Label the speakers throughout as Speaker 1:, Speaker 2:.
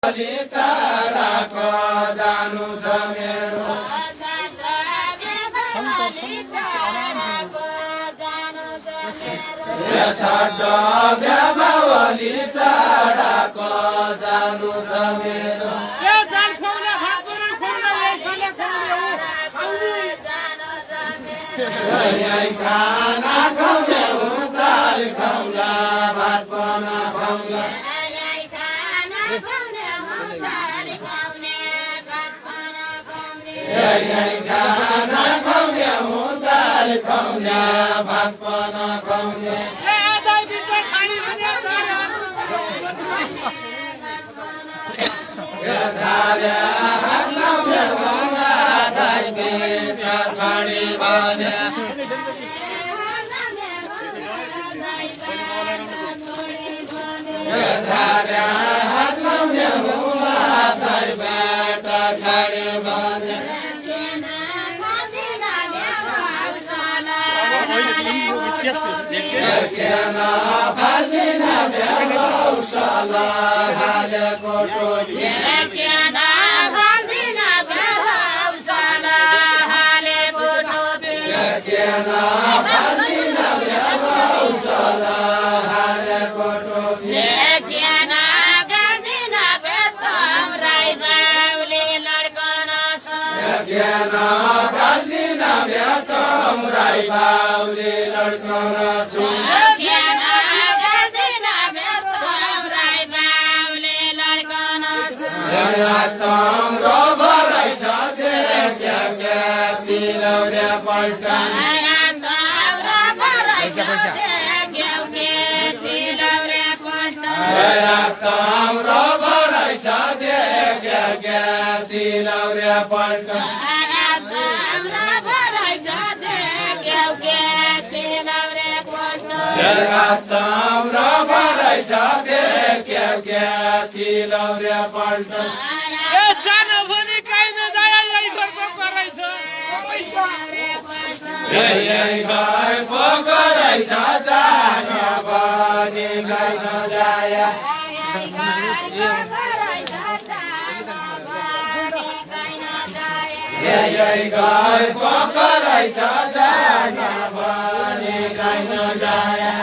Speaker 1: टाढाको जानु छ मेरो बाबली टाढाको जानु छ मेरो खाना खाउने दाल खाउला भात बना खाउला खाना खाउने दाल खाउने भात बना खाउने साडी बाने हात लाउने बेटा साडी बाने फाल्दिन बेहौसला हालेको टोली बाउले लड्को छु तम्रो भराइ छ तिलौरे पल्टन तम्रो भराइ छ तिलौरे पल्टन तम्रो भराइ छ तिलौरे पल्टन पकराइ छ जान पनि गाई नजाया गाई पकराइ छ जान पनि गाई नजाया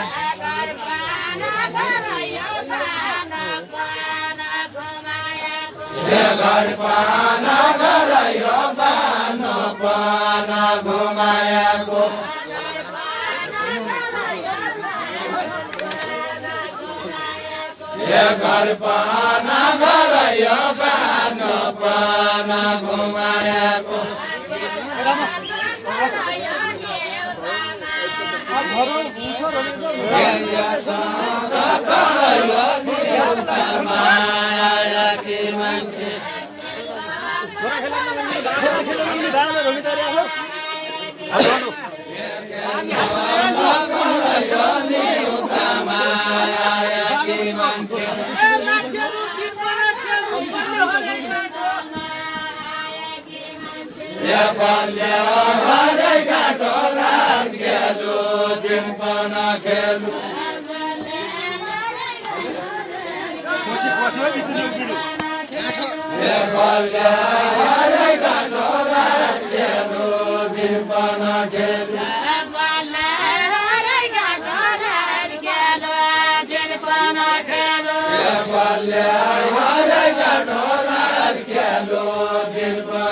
Speaker 1: घर पाना गरायो पाना घुमाएको घर पाना गरायो पाना घुमाएको माया के मान्छे दिन